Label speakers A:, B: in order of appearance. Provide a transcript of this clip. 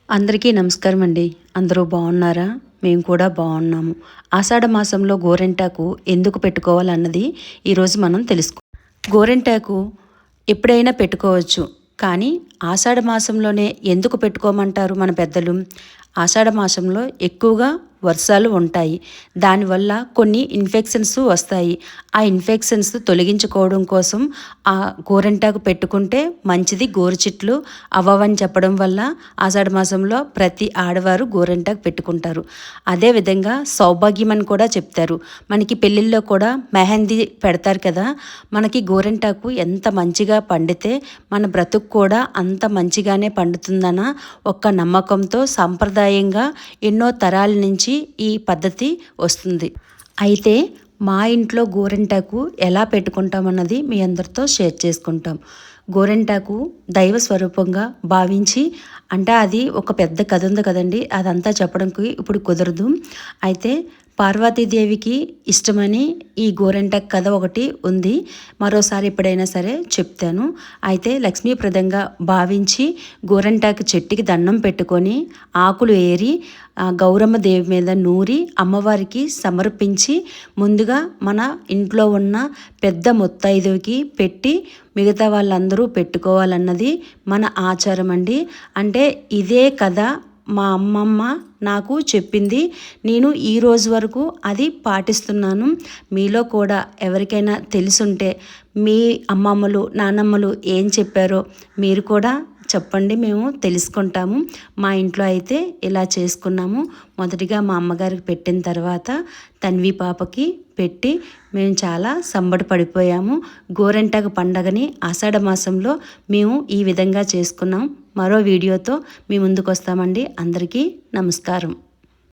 A: అందరికీ నమస్కారం అండి. అందరూ బాగున్నారా? మేము కూడా బాగున్నాము. ఆషాఢ మాసంలో గోరింటాకు ఎందుకు పెట్టుకోవాలన్నది ఈరోజు మనం గోరింటాకు ఎప్పుడైనా పెట్టుకోవచ్చు. కానీ ఆషాఢ మాసంలోనే ఎందుకు పెట్టుకోమంటారు మన పెద్దలు? ఆషాఢ మాసంలో ఎక్కువగా వర్షాలు ఉంటాయి. దానివల్ల కొన్ని ఇన్ఫెక్షన్స్ వస్తాయి. ఆ ఇన్ఫెక్షన్స్ తొలగించుకోవడం కోసం ఆ గోరింటాకు పెట్టుకుంటే మంచిది. గోరుచిట్లు అవ్వవని చెప్పడం వల్ల ఆషాఢ మాసంలో ప్రతి ఆడవారు గోరింటాకు పెట్టుకుంటారు. అదేవిధంగా సౌభాగ్యం అని కూడా చెప్తారు. మనకి పెళ్ళిళ్ళలో కూడా మెహందీ పెడతారు కదా, మనకి గోరింటాకు ఎంత మంచిగా పండితే మన బ్రతుకు కూడా అంత మంచిగానే పండుతుందన్న ఒక్క నమ్మకంతో సాంప్రదాయంగా ఎన్నో తరాల నుంచి ఈ పద్ధతి వస్తుంది. అయితే మా ఇంట్లో గోరింటాకు ఎలా పెట్టుకుంటామన్నది మీ అందరితో షేర్ చేసుకుంటాం. గోరింటాకు దైవ స్వరూపంగా భావించి, అంటే అది ఒక పెద్ద కథ ఉంది కదండి, అదంతా చెప్పడానికి ఇప్పుడు కుదరదు. అయితే పార్వతీదేవికి ఇష్టమని ఈ గోరింటాకు కథ ఒకటి ఉంది. మరోసారి ఎప్పుడైనా సరే చెప్తాను. అయితే లక్ష్మీప్రదంగా భావించి గోరింటాకు చెట్టుకి దండం పెట్టుకొని ఆకులు ఏరి గౌరమ్మ దేవి మీద నూరి అమ్మవారికి సమర్పించి ముందుగా మన ఇంట్లో ఉన్న పెద్ద ముత్తైదువుకి పెట్టి మిగతా వాళ్ళందరూ పెట్టుకోవాలన్నది మన ఆచారం అండి. అంటే ఇదే కథ మా అమ్మమ్మ నాకు చెప్పింది. నేను ఈ రోజు వరకు అది పాటిస్తున్నాను. మీలో కూడా ఎవరికైనా తెలుసుంటే మీ అమ్మమ్మలు నానమ్మలు ఏం చెప్పారో మీరు కూడా చెప్పండి, మేము తెలుసుకుంటాము. మా ఇంట్లో అయితే ఇలా చేసుకున్నాము. మొదటిగా మా అమ్మగారికి పెట్టిన తర్వాత తన్వి పాపకి పెట్టి మేము చాలా సంబడి పడిపోయాము. గోరింటాకు పండగని ఆషాఢ మాసంలో మేము ఈ విధంగా చేసుకున్నాం. మరో వీడియోతో మీ ముందుకు వస్తామండి. అందరికీ నమస్కారం.